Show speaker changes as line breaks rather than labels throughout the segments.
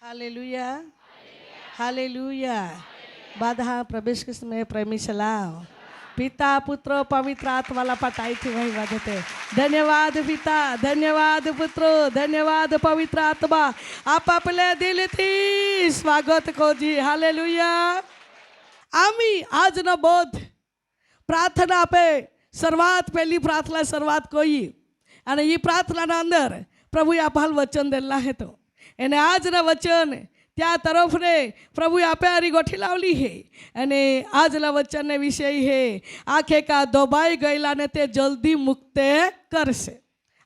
Hallelujah hallelujah बाधा प्रवेश कृष्ण में प्रेमी चलाओ पिता पुत्र पवित्र आत्माला पटाई थी वही बाधते धन्यवाद पिता धन्यवाद पुत्र धन्यवाद पवित्र आत्मा आप आपले दिल थी स्वागत को जी हालेलुया आमी आज न बोध प्रार्थना पे सर्वात पहली प्रार्थना सर्वात कोई અને એ પ્રાર્થનાના અંદર પ્રભુએ આપેલ વચન દેલા હે તો એને આજના વચન त्या तरफ ने प्रभु आपे हरी गोठी लावली है અને આજના વચન ને વિષય है आखे का દબાઈ ગયેલા ને તે જલ્દી મુક્ત કરશે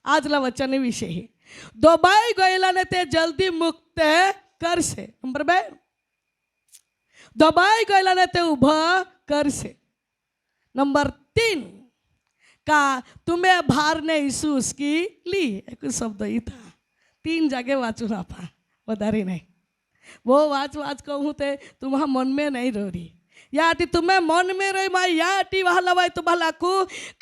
આજના વચન ને વિષય है દબાઈ ગયેલા ને તે જલ્દી મુક્ત કરશે નંબર 2 દબાઈ ગયેલા ને તે ઊભા કરશે नंबर 3 का तुम्हें भार ने यीशु उसकी ली एक शब्द ही था 3 जगह वाचू आपा वधारी नहीं वो वाच कहूँ ते तुम्हारा मन में नहीं रो रही याटी तुम्हें मन में रही माँ याटी वहाँ लवाई तुम्हारा लाखू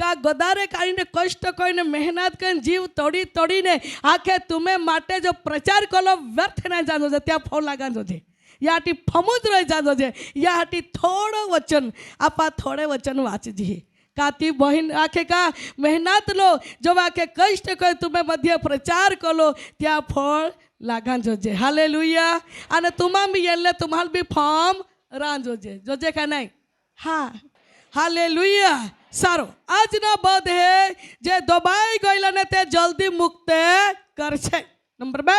का गदारे काईने कष्ट कोईने मेहनत कर जीव तोड़ी तोड़ी ने आखे तुम्हें माटे जो प्रचार करो व्यर्थ नहीं जानो जे त्या फल लगा जे याटी फमुज रही जानो जे याटी थोड़ो वचन आपा थोड़े वचन वाच जी काती बहन आखे का मेहनत लो जो आखे कष्ट कर तुम्हें मध्य प्रचार करो त्या फल लागा जोजे हालेलुया अने तुमा भी येले तुम्हाल भी फॉर्म रान जोजे का नहीं हाँ हालेलुया सारो आज ना बोध है जे दबाई गईला ने ते जल्दी मुक्त करछे नंबर 2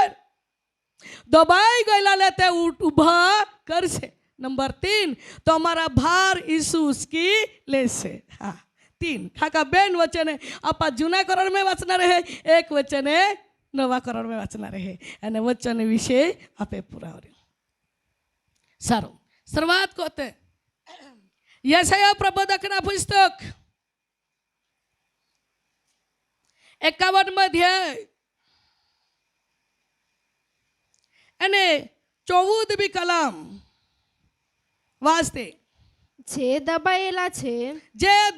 दबाई गईला ने ते उभा करछे नंबर 3 तो हमारा भार यीशु उसकी लेसे हाँ 3 खाका बेन वचन आपा जूना करण में वाचना रहे एक वचन नवा करण में वाचना रहे અને વચન વિશે આપે પુરાવ્યું સારું શરૂઆત કોતે યશાયા પ્રબોધકના પુસ્તક 51 અધ્યાય અને 14મી કલમ વાંચતે
જે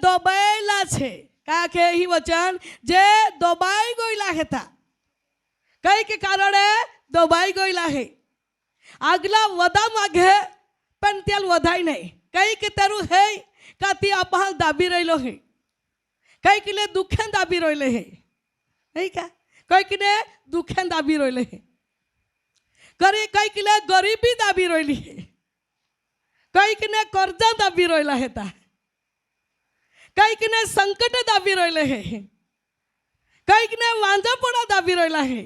દબાયેલા
છે કાકે ही वचन जे दबाई गયેલા હતા कई के कारण दबाई गયેલા है आगला वदा मागे पण त्याल वधाई नहीं कई के तेरू है का ती आपहाल दाबी रहिलो है कई के दुखें दाबी रहिले है नहीं का कई के दुखें दाबी रहिले है करे कई के गरीबी दाबी रहिली है कई के कर्जा दाबी रहिला है ता कई के संकट दाबी रहिले है कई के वांझापणा दाबी रहिला है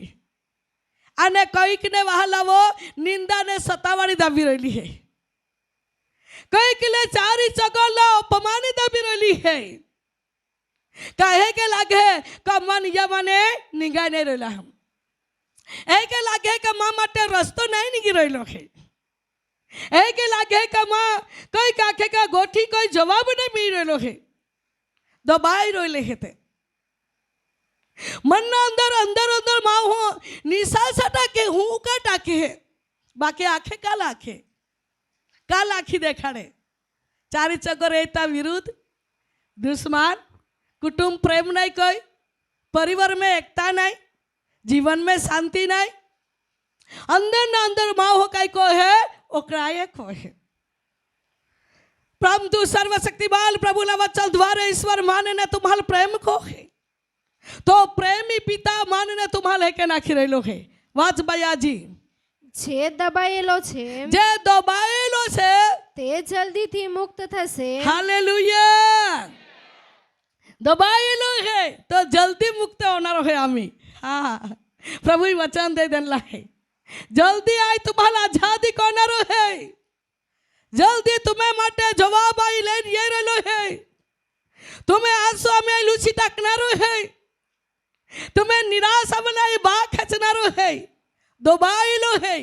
અને કઈક ને વહાલાવો નિંદા ને સતાવાળી દાબી રહેલી है કઈક ले चारी चगला अपमानी दाबी रहली है काहे के लागे का मन या माने निगाह नहीं रहला हम ए के लागे का मां माटे रस्तो नहीं निगी रहलो है ए के लागे का मां कई काखे का गोठी कोई जवाब नहीं मिल रहलो है दबाई रहले है ते मन अंदर अंदर अंदर माँ हो निशासा टाके हूँ का टाके है बाकी आखे काल आखी देखाड़े चारी चक्कर रहता विरुद्ध दुश्मन कुटुंब प्रेम नहीं कोई परिवार में एकता नहीं जीवन में शांति नहीं अंदर न अंदर माँ हो कई को है ओकराए को है प्रभु सर्वशक्तिमान प्रभु ना वचन द्वारा ईश्वर माने ने तुम्हारे प्रेम को है तो प्रेमी पिता मानने तुम्हारे के नाखी रहेलो है वाच बयाजी
જે દબાયેલો છે
जे दबाएलो छे
તે જલ્દીથી મુક્ત થશે
हालेलुया दबाएलो है तो जल्दी मुक्त होनारो है आमी हाँ प्रभु वचन दे देला है जल्दी आई तुम्हारा आजादी कोनारो है जल्दी तुम्हें माटे जवाब आई ले ये रहलो है तुम्हें आंसू में लूची तकनारो है तुम्हें निराशा बनाई बा खचनारो है दबाइलो है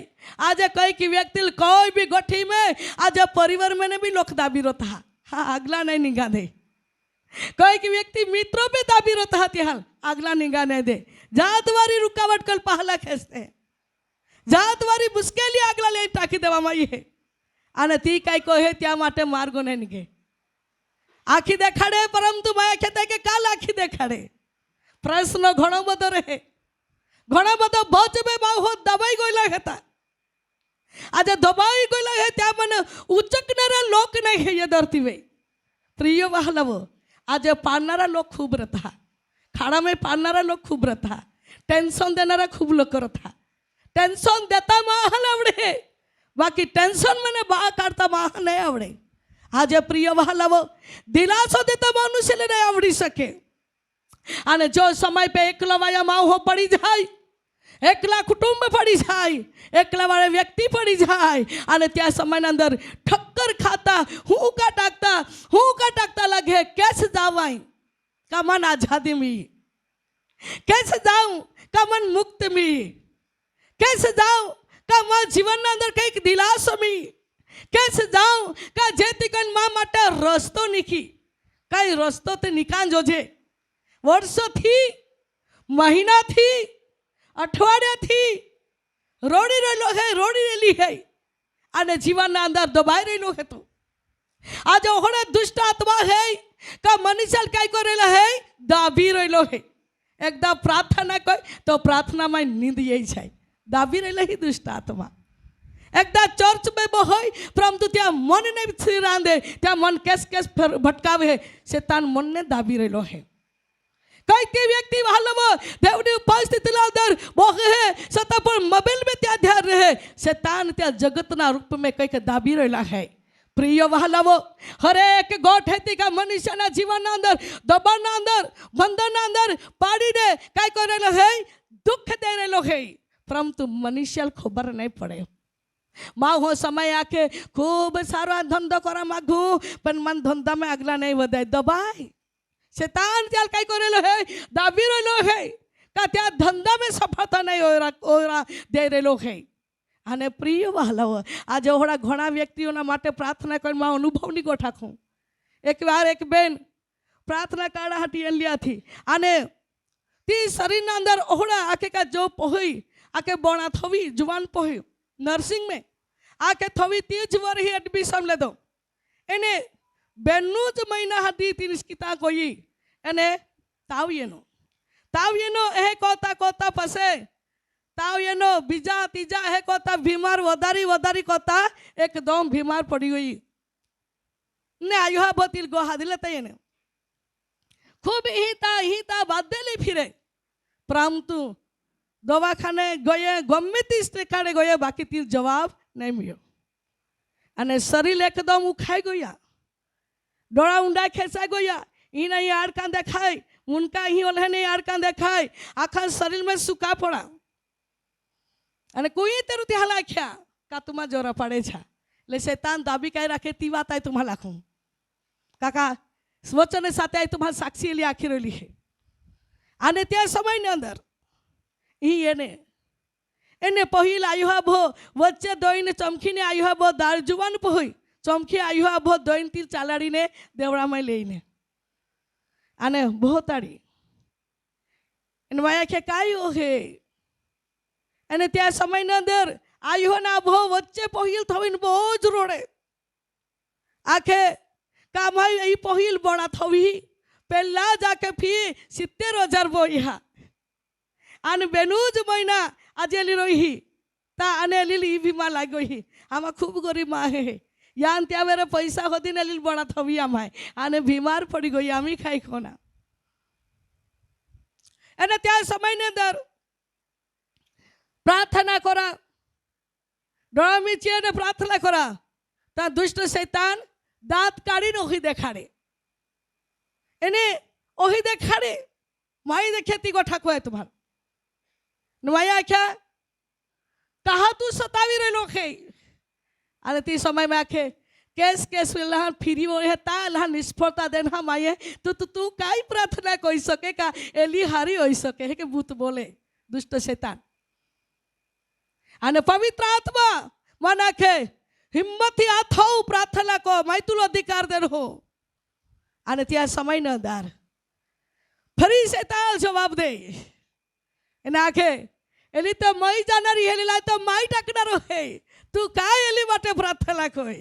आज कई की व्यक्ति कोई भी गोठी में आज परिवार में भी लोग दाबी रोता हाँ अगला नहीं निगाह दे कोई की व्यक्ति मित्रों पे दाबी रोता त्याल अगला निगाह नहीं दे जातवारी रुकावट कल पहला खेचते हैं जातवारी मुश्किल अगला ले टाकी देवा माई है आने ती कई को है त्या माटे मार्गो नहीं निगे आखी देखाड़े परंतु मैं कहते के काल आखी देखाड़े प्रश्न घणो बधो रहे घणो बधो भोज में बाहु दबाई गયેલા હતા આજે દબાઈ ગયેલા હે ત્યાં મને ઉચકનારા લોક નહીં હે એ ધરતી વે પ્રિય વહાલવો આજે પાડનારા લોક ખૂબ રહેતા ખાડામાં પાડનારા લોક ખૂબ રહેતા ટેન્શન દેનારા ખૂબ લોકો રહેતા ટેન્શન દેતા માહલ આવડે બાકી ટેન્શન મને બહાર કાઢતા માહ નહીં આવડે આજે પ્રિય વહાલવો દિલાસો દેતા મનુષ્યને નહીં આવડી શકે અને જો સમય पे એકલા વાયા માહો પડી જાય એકલા કુટુંબ પડી જાય એકલા વાળા વ્યક્તિ પડી જાય અને ત્યાં સમયના અંદર ઠક્કર ખાતા હું કા ટાકતા લગે कैसे जावाई का मन आजादी में कैसे जाऊं का मन मुक्त में कैसे जाऊं का मन जीवन अंदर કંઈક દિલાસો में कैसे जाऊं का જેથી કન મા માટે રસ્તો નીકી કઈ રસ્તો તે નિકાન જોજે વર્ષોથી મહિનાથી અઠવાડિયાથી રોડી રહેલી હે અને જીવનના અંદર દબાઈ રહેલો હતો આજે ઓહણે દુષ્ટ આત્મા હે કા મનુષ્ય કઈ કરેલા હે દાબી રહેલો હે એકદમ પ્રાર્થના કોઈ તો પ્રાર્થનામાં નીંદ આવી જાય દાબી રહેલા હે દુષ્ટ આત્મા એકદમ ચર્ચ में હોય પરંતુ ત્યાં મનને રાંધે ત્યાં મન કેસ ભટકાવે હે શેતાન મનને દાબી રહેલો હે કઈ તે વ્યક્તિ વાલવો દેવની ઉપસ્થિતિના અંદર બોહે હે છતાં પણ મોબાઈલ में ત્યાં ધ્યાન રહે શેતાન ત્યાં જગતના રૂપ में કંઈક દાબી રહેલા હે પ્રિય વહાલવો હરેક ગોઠ હતી કે મનુષ્યના જીવનના અંદર દબાણના અંદર બંધનના અંદર પાડીને કઈ કરેલો હે દુઃખ દે રહેલો હે પરંતુ મનુષ્ય ખબર નહીં પડે માં હું સમય આખે ખૂબ સારો આ ધંધો કરવા માંગુ પણ મન ધંધામાં આગલા નહીં વધાય દબાય શેતાન ત્યાં કઈ કરેલો હે દાબી રહેલો હે કે ત્યાં ધંધામાં સફળતા નહીં ઓરા દે રહેલો હે અને પ્રિય વહાલવો આજે ઓહડા ઘણા વ્યક્તિઓના માટે પ્રાર્થના કરી માં અનુભવની ગોઠાખું એકવાર એક બેન પ્રાર્થના કાઢા હતી એલિયાથી અને તે શરીરના અંદર ઓહડા આખે કા જો પહોઈ આખે બોણા થવી જુવાન પહોઈ નર્સિંગ में આખે થવી તે જ વરહી એડમિશન લેતો એને બેનનું જ મહિના હતી તિરસ્કિતા કોઈ એને તાવ્યનો એ કોતા પસે તાવ્યનો બીજા ત્રીજા એ કોતા બીમાર વધારી કોતા એકદમ બીમાર પડી ગઈ ને આયુહા બોતિલ ગોહા દિલે તઈને ખૂબ હિતા બાંધેલી ફિરે પરંતુ દવાખાને ગયે ગમે તે ઠેકાણે ગયે બાકી તીર જવાબ નહીં મળ્યો અને શરીર એકદમ ઉખાઈ ગયા ડોળા ઊંડા ખેંચાઈ ગયા અહીં અહીં હાડકાં દેખાય ઉનકા અહીં ઓલે નહીં હાડકાં દેખાય આખા શરીરમાં સૂકા પડા અને કોઈ તેરું ત્યાં લાખ્યા કા તુમાં જોરા પડે છે એટલે શેતાન દાબી કાંઈ રાખે તી વાત આય તુમ્हा લાખું કાકા વચન સાથે આય તુમ્हा સાક્ષી એલી આખી રહેલી છે અને ત્યાં સમયની અંદર એને પહેલા આયુહા ભો વચ્ચે દોઈને ચમકીને આયુહા ભો દાળ જુવાન પહોઈ ચમકી આયુહા ભો દોઈને તીર ચાલાડીને દેવડામાં લઈને અને ભોતાડી એને માયા કે કાયો હે અને ત્યાં સમયના અંદર આયુહના ભો વચ્ચે પહેલ થવીને બહુ જ રોડે આખે કામાઈ એ પહેલ બણા થવી પહેલા જ આખે ફી 70,000 બોયા અને બેનું જ મહિના આજે લીરોહી તા અને લીલી ભીમાં લાગોહી આમાં ખૂબ ગરીબ માં હે યાન ત્યાં વેરે પૈસા હોતી ને લીલ બણા થવી આમાં અને બીમાર પડી ગઈ આમી ખાઈ ખોના અને ત્યાં સમયની અંદર પ્રાર્થના કરા ડોળામી ચીને પ્રાર્થના કરા તા દુષ્ટ શૈતાન દાંત કાઢીને ઓહી દેખાડે એને ઓહી દેખાડે માઈ દેખેતી ગોઠા કોય તમાર નવાયા આખ્યા कहा तू सतावी रहे लोग है अरे ती समय में आखे केस लहान फिरी वो है ता लहान निष्फलता देन हम आए तो तू काई प्रार्थना कोई सके का एली हारी होई सके है के भूत बोले दुष्ट शैतान अने पवित्र आत्मा मन आखे हिम्मत ही आ थो प्रार्थना को मैं तुलो अधिकार देन हो अने त्या समय न दार फरी शैतान जवाब दे एने आखे एली तो मई जानारी हेली ला तो माई टाकनारो है तू काय एली माटे प्रार्थना कोई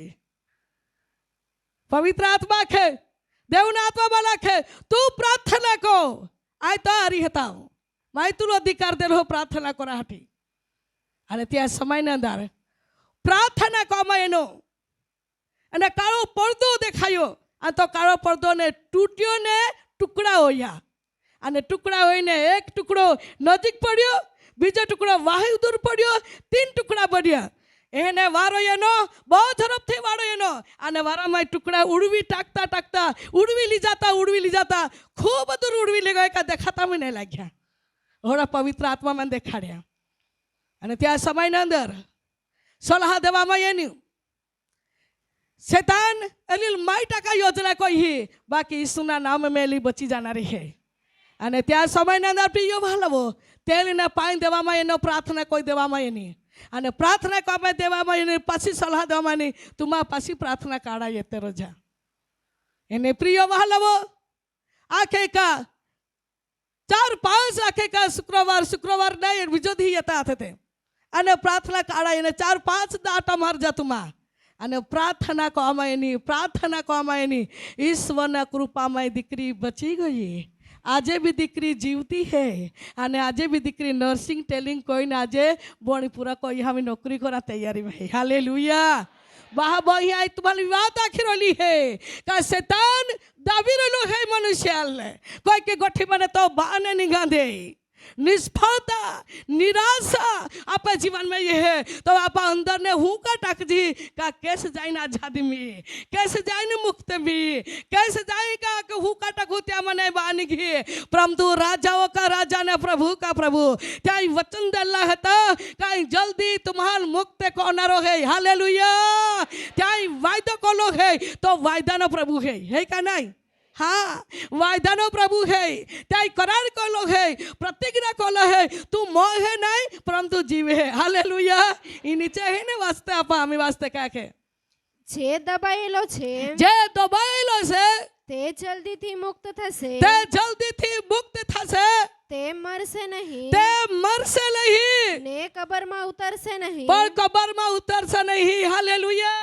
पवित्र आत्मा के देवना आत्मा वाला के तू प्रार्थना को आय तो आरी हताओ माई तुलो अधिकार दे रहो प्रार्थना को राहटी अरे त्या समय न अंदर પ્રાર્થના કરવામાં એનો અને કાળો પડદો દેખાયો. આ તો કાળો પડદો ને તૂટ્યો ને ટુકડા હોયા. અને ટુકડા હોઈને એક ટુકડો નજીક પડ્યો, બીજો ટુકડો વાહુ દૂર પડ્યો, 3 ટુકડા પડ્યા. એને વારો એનો બહુ ઝડપથી વાળો એનો અને વારામાં ટુકડા ઉડવી ટાકતા ઉડવી લઈ જતા ખૂબ દૂર ઉડવી લઈ ગયા કે દેખાતા મને નહીં લાગ્યા. હોડા પવિત્ર આત્મામાં દેખાડ્યા. અને ત્યાં સમયના અંદર સલાહ દેવામાં એની શેતાન એલી 90% યોજના કોઈ હી, બાકી ઈસુના નામ में એલી બચી જાનારી હે. અને ત્યાં સમયના અંદર પ્રિય ભાલવો તેલને પાણી દેવામાં એનો, પ્રાર્થના કોઈ દેવામાં એની અને પ્રાર્થના કોઈ દેવામાં એની, પાછી સલાહ દેવામાં એની, તુમા પાછી પ્રાર્થના કાઢાય તે રજા. એને પ્રિય ભાલવો આખે કા 4-5 આખે કા શુક્રવાર નહીં બીજો દી યતા થતે અને પ્રાર્થના કાઢાય એને 4-5 દાટા માર જતુમાં અને પ્રાર્થના કરવામાં એની ઈશ્વરના કૃપામાં દીકરી બચી ગઈ. આજે બી દીકરી જીવતી હે અને આજે બી દીકરી નર્સિંગ ટેલિંગ કોઈને આજે બોણીપુરા કોઈ હમી નોકરી કરા તૈયારી में है. हालेलुया. बाहा बहिया तुम्हारी बात आखिर रही है का शैतान दाबी रलो है मनुष्य कोई के गोठी बने तो बहाने निगाह दे. निष्फलता निराशा आप जीवन में ये है तो आप अंदर ने हूँ का टाक दी का कैसे जाए ना आजादी में, कैसे जाए ना मुक्त में, कैसे जाएगा कि हूँ का टाक त्या मने बानी की. परंतु राजाओं का राजा ने प्रभु का प्रभु क्या वचन दल्ला है तो कहीं जल्दी तुम्हार मुक्त को न रहे. हालेलुया. क्या वायदा को लोग है तो वायदा न प्रभु है का नहीं. हाँ, वायदानो प्रभु है, त्याई करार को लोग है, प्रतिज्ञा को लोग है. तू मोह है नहीं परंतु जीव है. हालेलुया. ઈ નીચે હે ને વાસ્તે આપા અમે વાસ્તે क्या के
જે દબાયેલો છે
જે દબાયેલો છે
તે જલ્દીથી મુક્ત થશે.
તે જલ્દીથી મુક્ત થશે.
તે મરશે નહીં.
તે મરશે નહીં
ને કબરમાં ઉતરશે નહીં.
પણ કબરમાં ઉતરશે નહીં. હાલેલુયા.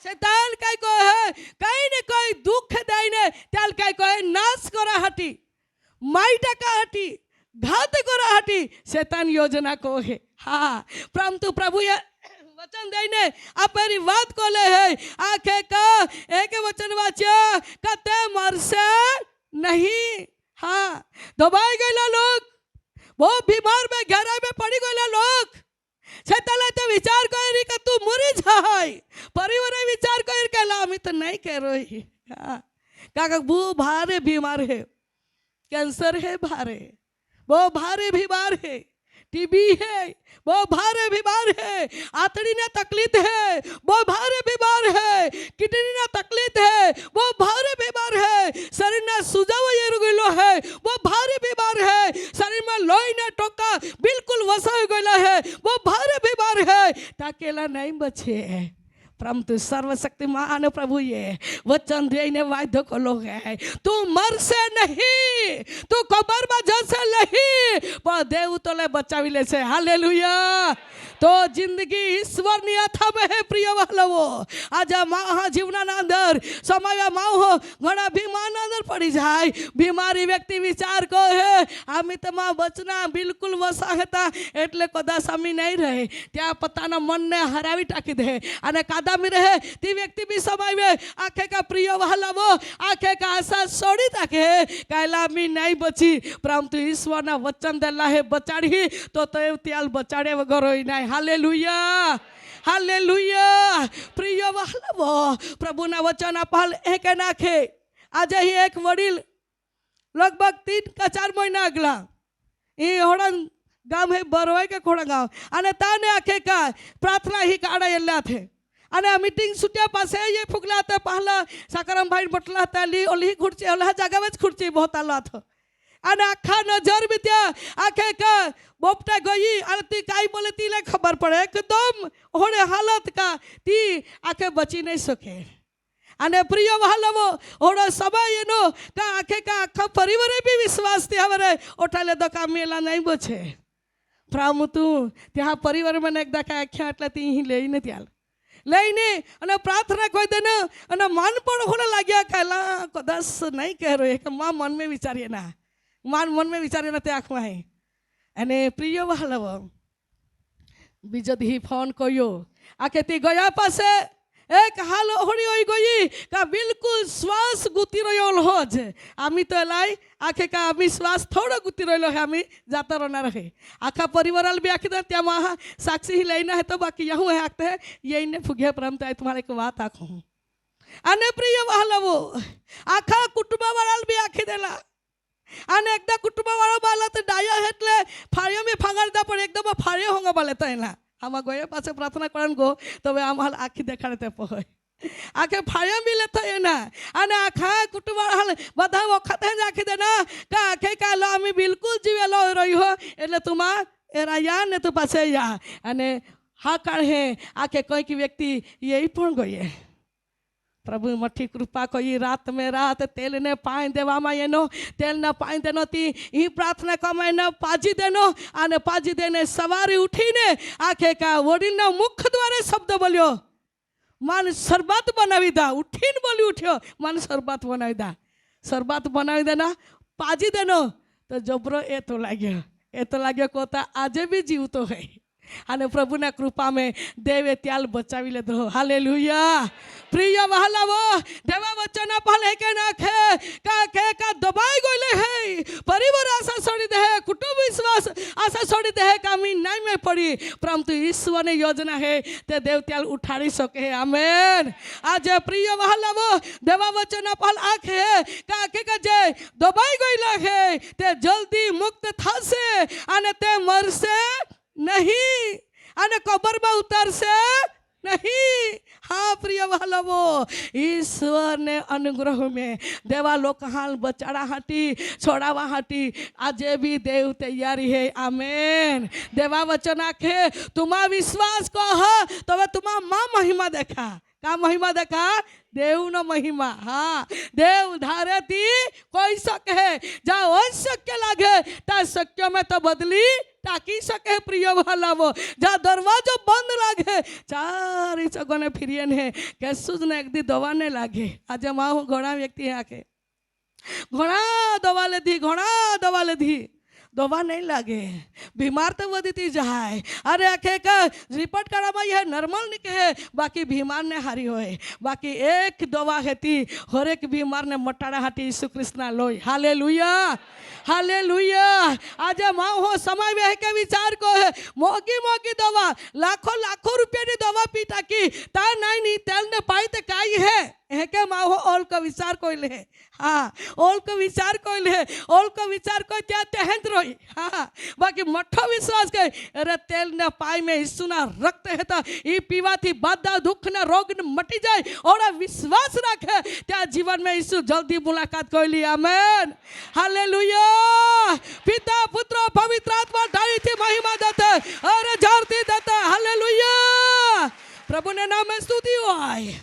शैतान काय को है कहीं ने कोई दुख दाईने त्याल काय को है नाश करा हटी, माइटा का हटी, घात करा हटी शैतान योजना को है. हाँ, परंतु प्रभु ये वचन देने अपनी बात को ले है आखे का एक वचन वाचा कते मरसे नहीं. हाँ, दबाए गए लोग, वो बीमार में गहराई में पड़ी गए लोग शैतान तो विचार करी कि तू मरी जाए. परिवार विचार कर के लामी तो नहीं कह रही. काका वो भारे बीमार है, कैंसर है भारे, वो भारे बीमार है, टीबी है वो भारे बीमार है, आंतड़ी ना तकलीफ है वो भारे बीमार है, किडनी ना तकलीफ है वो भारे बीमार है, शरीर ना सुजाव ये रुगलो है वो भारे बीमार है, शरीर में लोही ना टोका बिल्कुल वसा हो गया है वो भारे बीमार है. ताकेला नहीं बचे परंतु सर्वशक्तिमान प्रभु ये वचन देने वायदो को लोग है तू मर से नहीं, तू कबर में जैसे नहीं पर देव तो ले बचावी ले से. हालेलुया. तो जिंदगी ईश्वर ની હાથ में है प्रिय વાલવો. આજે મહા જીવનના અંદર સમય માહો ઘણા બીમાર અંદર પડી જાય. બીમારી વ્યક્તિ વિચાર કહે આમિતમાં બચના બિલકુલ વસા હતા એટલે કદાચ અમી નહીં રહે ત્યાં પોતાના મનને હરાવી ટાકી દે અને કાદામી રહે તે વ્યક્તિ બી સમય में આખે કા પ્રિય વાલવો આખે કા આશા છોડી તાકે કાયલા મી નહીં બચી પરંતુ ઈશ્વરના વચન દેલા હે બચાડી તો તે ત્યાલ બચાડે વગર હોય નહીં. हालेलुया. हालेलुया. प्रिय वालवो प्रभुना वचन अपाल एक नाखे आज ही एक वडील लगभग 3 का 4 महीना अगला ये होड़ा गाम है बरवाई के खोड़ा गांव અને તાને આખે કા પ્રાર્થના ही કાઢા એલા थे અને मीटिंग सुट्या पासे ये फुगला था पहला साकरम भाई बटला था ली ओली खुर्ची ओला जगावेच खुर्ची बहुत आला था અને આખા નજર में त्या आखे का बोपटा गई અને ती काई बोले ती ले खबर पड़े एकदम होड़े हालत का ती आखे बची नहीं सके. અને પ્રિય વાલવો ઓડો સમય એનો કા આખે કા આખા પરિવારે બી વિશ્વાસ થી હવે ઓઠાલે તો કામ મેલા નહીં બચે. પ્રામતું ત્યાં પરિવાર મને એકદા કા આખ્યા એટલે તી લઈને ત્યાલ લઈને અને પ્રાર્થના કોઈ દેને અને મન પણ હોને લાગ્યા કાલા કદાચ નહીં કહેરો એક માં મન में વિચારીએ ના मन में विचारे ना त्याग में है. अने प्रिय वालव बीजो दी फोन कयो આખેથી ગયા પાસે એક હાલ ઓહળી હોઈ ગઈ કા બિલકુલ શ્વાસ ગુતી રહ્યો છે આમી તો એલાય આખે કા આમી શ્વાસ થોડો ગુતી રહ્યો હે આમી જાતા रहना रहे आखा परिवार भी आखी दे त्या वहाँ साक्षी ही लेना है तो बाकी यहूँ है आखते हैं यही ने फुगे परम तो तुम्हारे को बात आखूँ आने प्रिय वाहलवो आखा कुटुंबा वाला भी आखी देला आने एकदा कुटुंबा वाला बाला तो डाया हेतले फाड़ियों में फांगाड़ दा पर एकदम फाड़ियो होंगे बाले तो है आमा गए पास प्रार्थना करन गो तब आम्हाला आखी देखाड़ते पोय आखे फाड़िया मिले तो ये ना आने आखा कुटुंब बधा वखत है आखी देना का आखे का लो आमी बिल्कुल जीवे लो रही हो એટલે तुमा एरा या ने तो पासे या आने हा काढ़े आखे कोई की व्यक्ति यही पण गए प्रभु मठी कृपा कोई रात में रात तेल ने पाई देवा एनो तेल ने पाई देनो ती ई प्रार्थना कमाई ने पाजी देनो आने पाजी देने सवारी उठी ने आखे का वडील ना मुख द्वारे शब्द बोलियो मन शरबत बनावी दा उठीन बोली उठ्यो मन शरबत बनावी दा शरबत बनावी देना पाजी देनो तो जबरो ए तो लाग्यो कोता आजे भी जीवतो है અને પ્રભુના કૃપા में દેવે ત્યાલ બચાવી લીધો હાલેલુયા પ્રિય વહાલાવો દેવા વચન ફળ કે નાખે का दबाई गले है परिवार आशा छोड़ी दे कुटुंब विश्वास आशा छोड़ी दे कामी नहीं में पड़ी परंतु ईश्वर ने योजना है ते देव त्याल उठाड़ी सके आमेन आज प्रिय वहालावो देवा वचन फल आखे का जे दबाई गले है ते जल्दी मुक्त थसे અને તે मरसे नहीं अने कबर में उतर से नहीं हाँ प्रिय वालों ईश्वर ने अनुग्रह में देवा लोक हाल बचाड़ा हाटी छोड़ावा हाटी आज भी देव तैयारी है आमेन देवा वचन आखे तुम्हारा विश्वास को हो तो तुम्हारा माँ महिमा देखा का महिमा देखा देव न महिमा हाँ देव धारे थी कोई शक है जहाँ अशक्य लागे ता शक्य में तो बदली टाकी सके प्रिय वालावो जहाँ दरवाजो बंद लागे चार जगह ने फिरियन है कैसुज ने एक दी दवा ने लागे आज माँ घना व्यक्ति है आके घना दवा ले दी दवा नहीं लागे बीमार तो वधती जाए अरे आखे का रिपोर्ट करावा यह नॉर्मल निकले बाकी बीमार ने हारी होए बाकी एक दवा हेती हर एक बीमार ने मटाड़ा हाटी यीशु कृष्णा लोई हालेलुया हालेलुया आज माँ हो समय में के विचार को है मोगी दवा लाखों रुपये की दवा पीता की ता नहीं तेल ने पाई तो काई है के माँ हो ओल का विचार कोई ले हाँ ओल का विचार कोई ले ओल का विचार कोई क्या तेहंत रोई हाँ बाकी मठो विश्वास के अरे तेल ने पाई में यीशु ना रक्त है तो ये पीवा थी बाधा दुख ने रोग ने मटी जाए और विश्वास रखे त्या जीवन में यीशु जल्दी मुलाकात कोई ली आमेन हालेलुया पिता पुत्र पवित्र आत्मा ढाई थी महिमा देते अरे जरती देते हालेलुया प्रभु ने नाम में स्तुति हो आए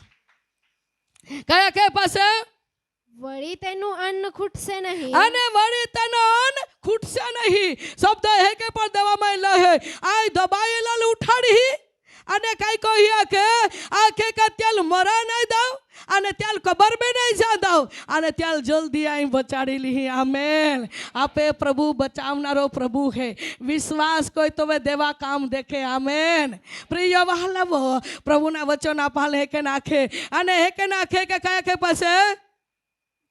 कया के पासे
વળી તેનું અન્ન ખૂટશે નહીં
અને વળી તેનો અન્ન ખૂટશે નહીં શબ્દ હે કે પણ દેવામાં લહે આય દબાયેલા ઉઠાડી અને કઈ કહીએ કે આખે કે તેલ મરા નહીં દઉં અને તેલ કબર में नहीं जा दઉં અને તેલ જલ્દી આઈ બચાડી લી આમેન આપે પ્રભુ બચાવનારો પ્રભુ है विश्वास कोई तो वे देवा काम देखे आमेन प्रिय वहालावो प्रभुना वचन आपाल है के नाखे અને હે કે નાખે કે કયા કે પાસે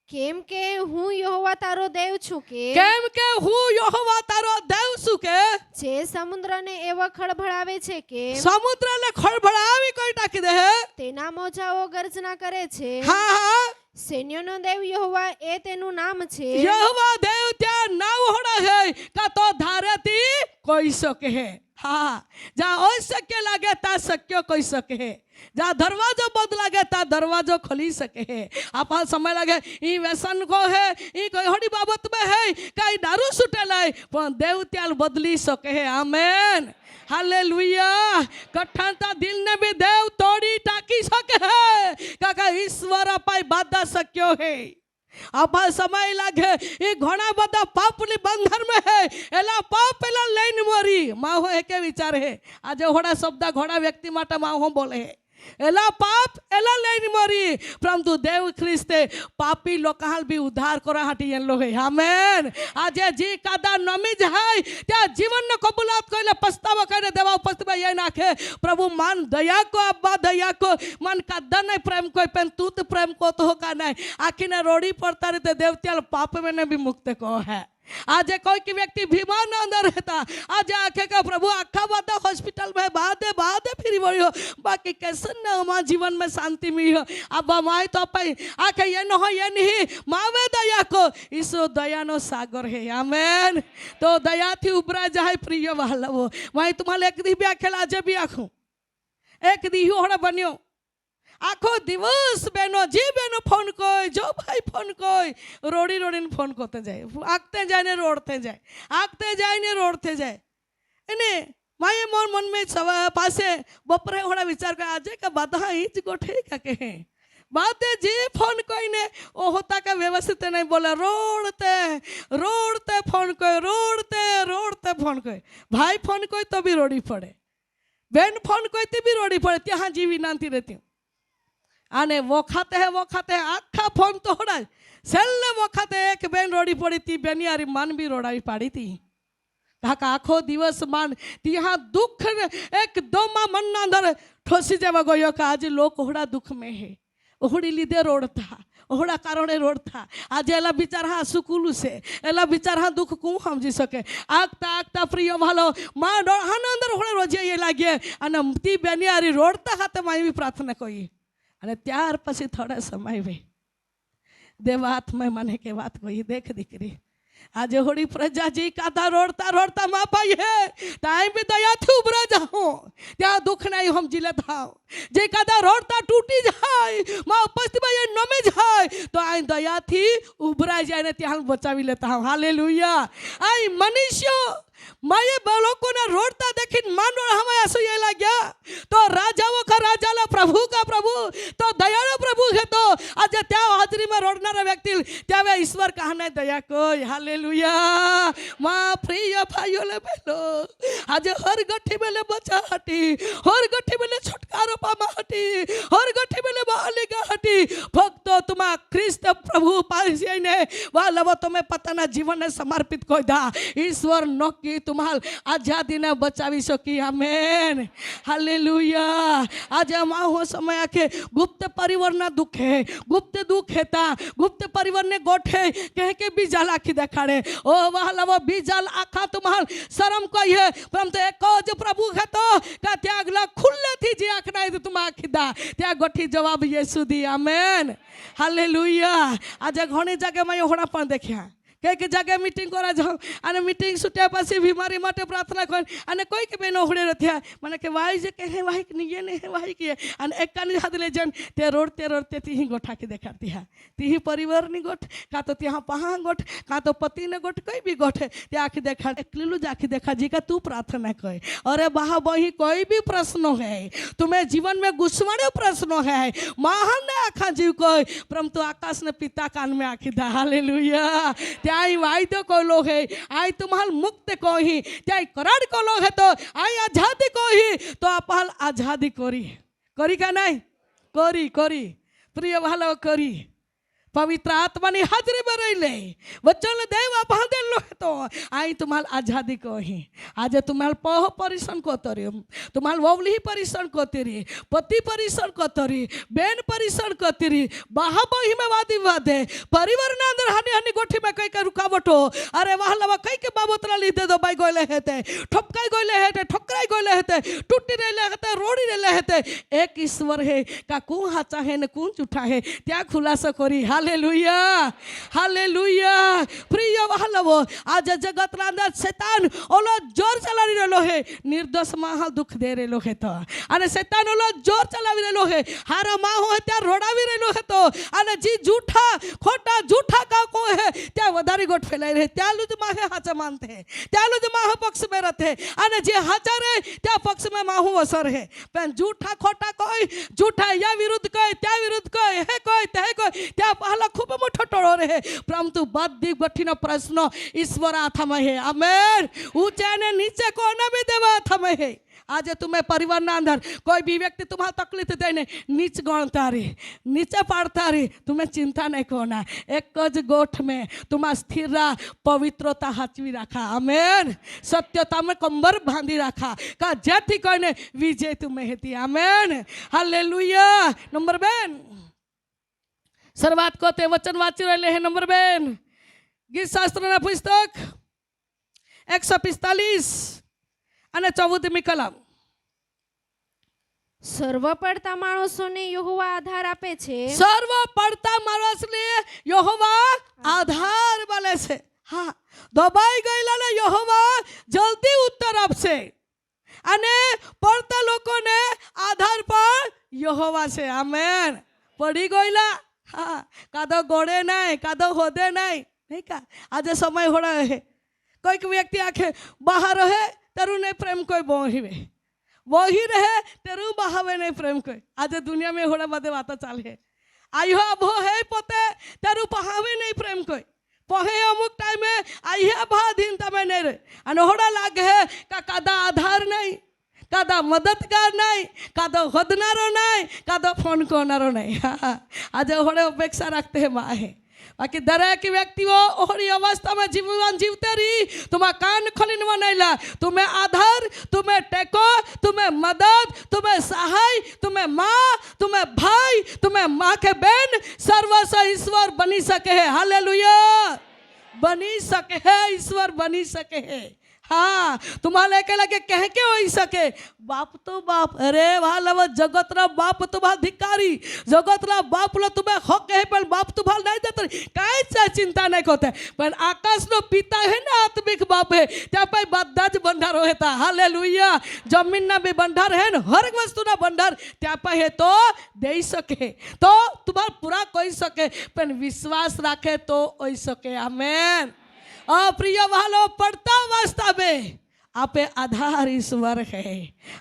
કેમ કે હું યહોવા તારો દેવ છું કે
કેમ કે હું યહોવા તારો દેવ છું કે
જે સમુદ્રને એવા ખળભળાવે છે કે
સમુદ્રને ખળભળાવી કોઈ ટાકી દે
તેના મોજાઓ ગર્જના કરે છે
હા હા
સૈન્યનો દેવ યહોવા એ તેનું નામ છે
યહોવા દેવ ત્યાં નામ હોડા है का तो धारती कोई सके है हाँ जहाँ अशक्य लागे ता शक्य कोई सके है जहाँ दरवाजो बंद लगे ता दरवाजो खोली सके है आप समय लगे ई व्यसन को है ई कोई होड़ी बाबत में है कई दारू सुटे लाए पर देव त्याल बदली सके है आमेन हालेलुया कठिनता दिल ने भी देव तोड़ी टाकी सके है काका ईश्वर पाई बाधा सक्यो है आप समय लागे ये घोड़ा बदा पापनी बंधन में है एला पाप एला लेन मरी माँ हो के विचार है आज घोड़ा शब्द घोड़ा व्यक्ति माटे माँ हो बोले है એલા પાપ એલા લઈને મરી પરંતુ દેવ ખ્રિસ્તે પાપી લોકાલ બી ઉદ્ધાર કરવા હાટી એન લોહે આમેન આજે જે કાદા નમી જાય ત્યાં જીવનનો કબૂલાત કરીને પસ્તાવો કરીને દેવા ઉપસ્થિતમાં એ નાખે પ્રભુ માન દયા કો અબ્બા દયા કો મન કાદા નહીં પ્રેમ કોઈ પણ તું તો પ્રેમ કો તો કા નહીં આખીને રોડી પડતા રીતે દેવ ત્યાં પાપ મેને બી મુક્ત કહો હે આજે कोई की व्यक्ति बीमार ना अंदर रहता आज आखे का प्रभु आखा बात हॉस्पिटल में बाद फिर वही हो बाकी कैसे ना हमारे जीवन में शांति मिली हो अब हमारे तो पाई आखे ये न हो ये नहीं मावे दया को ईसो दया नो सागर है आमेन तो दया थी उभरा जाए प्रिय वाला वो वही तुम्हारे एक दी भी आखेला आज भी आखूं एक दी हो बनियो आखो दिवस बहनों जी बहनों फोन कोई जो भाई फोन कोई रोड़ी रोड़ी ने फोन करते जाए आगते जाए ने रोड़ते जाए आगते जाए ने रोड़ते जाए इन्हें माये मोर मन में पासे बपरे होना विचार कर आज का बाधा ही गोठे का कहे बातें जी फोन कोई ने वो होता का व्यवस्थित नहीं बोला रोड़ते रोड़ते फोन कोई रोड़ते फोन कोई भाई फोन कोई तो भी रोड़ी पड़े बहन फोन कोई तो भी रोड़ी पड़े ત્યાં જીવી નાંતી રહેતી आने वखाते आखा फोन तो होना छेल्ले वखाते एक बेन रोड़ी पड़ी थी बेनियारी मन भी रोड़ाई पाड़ी थी काका आखो दिवस मान तिहा दुख एक दोमा मन ना अंदर ठोसी जावा गयो का आज लोग ओहड़ा दुख में है ओहड़ी लीधे रोड़ता ओहड़ा कारण रोड़ता आज एला बिचारा सुकुलू से एला बिचारा दुख कू समझी सके आगता आगता प्रिय भालो माँ डोहाना अंदर ओहड़ा रोजे ये लागे अने ती बेनियारी रोड़ता खाते माई भी प्रार्थना कोई અને ત્યાર પછી થોડા સમય વે દેવાત્મા મને કે વાત કોઈ દેખ દીકરી આજે હોળી પ્રજા जी કાદા રોડતા રોડતા માં પાઈ હે તાઈ भी दया थी उभरा जाओ त्या दुख नहीं हम जिले था जे कादा रोडता टूटी जाए मां उपस्थित में ये नमे जाए तो आई दया थी उभरा जाए ने त्या बचावी लेता हूं हालेलुया आई मनुष्य माये बालों ने रोडता देखी मानो हमें ऐसा ये लग गया तो राजाओं का राजा ला प्रभु का प्रभु तो दयालु प्रभु है तो आज त्या हाजरी में रोडनारा व्यक्ति त्या वे ईश्वर कहने दया कोई हालेलुया मां प्रिय भाइयों ले बेलो आज हर गठ्ठी में ले बचा हटी हर गठ्ठी में ले छुटकारो पामा हटी हर गठ्ठी में ले बालिका हटी भक्तो तुम्हारा ख्रिस्त प्रभु पास ने वाला वो तुम्हें पता ना जीवन ने समर्पित कोई दा ईश्वर नो की तुम्हाल आजादी ने बचावी सकी आमेन हालेलुया आज माँ हो समय आके गुप्त परिवार ना दुख है गुप्त दुख है ता गुप्त परिवार ने गोठे कह के बीजाल आखी देखाड़े ओ वाला वो बीजाल आखा तुम्हाल शर्म कोई है परंतु एक जो प्रभु है तो का त्यागला खुले थी जी आखना है तो तुम आखी दा त्या गोठी जवाब यीशु दी आमेन हालेलुया आज घणी जगह मैं होड़ा पण देखिया कई जगह मीटिंग करा जाओ अने मीटिंग छूट्या पछी बीमारी माटे प्रार्थना कर अने कोई के बेनो होड़े रथ्या माने के वाई जे कहे वाई के निये ने वाई के अने एक कानी हाथ ले जन ते रोडते तिही गोठा के देखाती है तिही परिवार नी गोठ का तो त्या पहा गोठ का तो पति ने गोठ कोई भी गोठ ते आखी देखा एकलीलू जाखी देखा जी का तू प्रार्थना कर अरे बाहा बही कोई भी प्रश्न है तुम्हें जीवन में गुस्वाड़े प्रश्न है महान ने आखा जीव कोई परंतु आकाश ने पिता कान में आखी दा हालेलुया त्याई वायदो को लोग है आई तुम्हाल मुक्त को ही त्याई करार को लोग है तो आई आजादी को ही तो आपहाल आजादी करी का नहीं करी प्रिय भालो करी पवित्र आत्मा नी हाजरी में रही वचन देव बांधे लो तो आई तुम्हाल आजादी को ही आज तुम्हाल पह परिश्रम को तरी तुम्हाल ववली परिश्रम को तेरी पति परिश्रम को तरी बेन परिश्रम को तेरी बाहा बही में वादी वादे परिवार ना अंदर हनी हनी गोठी में कई के रुकावट हो अरे वहला कई के बाबतरा लीधे दो बाई गोले हेते ठपकाई गोले हेते ठकराई गोले हेते टूटी रेले हेते रोड़ी रेले हेते एक ईश्वर है का कौन हाचा है न कौन झूठा है त्या खुलासा करी हालेलुया हालेलुया प्रिय वाहलवो आज जगत ना अंदर शैतान ओलो जोर चलावी रेलो है निर्दोष माह दुख दे रेलो है तो अने शैतान ओलो जोर चलावी रेलो है हारा माह है त्या रोडावी रेलो है तो अने जी झूठा खोटा झूठा का को है त्या वधारी गोठ फैलाई रहे त्या लुज माह हाचा मानते है त्या लुज माह पक्ष में रहते अने जे हाचा रे त्या पक्ष में माहू असर है पण झूठा खोटा कोई झूठा या विरुद्ध कोई त्या विरुद्ध कोई है कोई ते कोई त्या पहला खूब मोठो टोळो रहे परंतु बद्धी गठीनो प्रश्न ईश्वर हाथामां है आमेन ऊंचा ने नीचे कोने भी देवा हाथामां है આજે तुम्हें परिवाરના અંદર કોઈ બી વ્યક્તિ तुम्हारा તકલીફ દઈને નીચ ગણતા રે, નીચે પાડતા રે, तुम्हें चिंता नहीं करना। एक ज गोठ में तुम्हारा स्थिर रहा, पवित्रता हाचवी रखा, आमेन। सत्यता में कंबर बांधी रखा का जेथी कने विजय तुम्हें हेती, आमेन, हालेलुया। नंबर बेन શરૂઆત કો તે વચન વાંચી રહેલે હે। નંબર બેન ગીત શાસ્ત્રના પુસ્તક 145 અને 14મી કલમ।
સર્વ પડતા માણસોને યહોવા આધાર આપે છે,
સર્વ પડતા માણસને યહોવા આધાર મળે છે। હા, દબાઈ ગયેલાને યહોવા જલ્દી ઉત્તર આપશે અને પડતા લોકોને આધાર પર યહોવા છે, આમેન। પડી ગયેલા हाँ कादो गोड़े नहीं, कादो होदे नहीं का आज समय हो रहा है। कोई व्यक्ति आखे बाहर रहे तेरू नहीं प्रेम कोई वही रहे तेरू बहावे नहीं प्रेम कोई। आज दुनिया में होड़ा बदे बात चाल है, आई हो अब है पोते तेरू पहावे नहीं प्रेम कोई पहे अमुक टाइम में आई है भा दिन तमें नहीं रहे अन होड़ा लाग है का कादा आधार नहीं, कादा मददगार नहीं, कादो होदनारो नहीं, कादो फोन करनारो नहीं। आज होड़े अपेक्षा रखते हैं माँ है। बाकी दरेक व्यक्ति वो ओहरी अवस्था में जीवन जीवते रही तुम्हें कान खोलिन बनैला, तुम्हें आधार, तुम्हें टेको, तुम्हें मदद, तुम्हें सहाय, तुम्हें माँ, तुम्हें भाई, तुम्हें माँ के बहन सर्वस्व ईश्वर बनी सके है। हालेलुया, बनी सके है, ईश्वर बनी सके है। हाँ तुम्हारे के लगे कह के हो सके बाप तो बाप, अरे वाह जगतरा बाप तुम्हारा धिकारी, जगतरा बाप लो तुम्हें हक है पर बाप तुम्हारा नहीं देते कहीं से चिंता नहीं करते, पर आकाश नो पिता है ना आत्मिक बाप है त्या पे बदाज भंडार होता। हालेलुया, जमीन ना भी भंडार है ना, हर वस्तु ना भंडार त्या पे है तो दे सके, तो तुम्हारा पूरा कोई सके, पर विश्वास रखे तो हो सके, आमेन। प्रिय वालों पढ़ता वास्ता में आपे आधार ईश्वर है।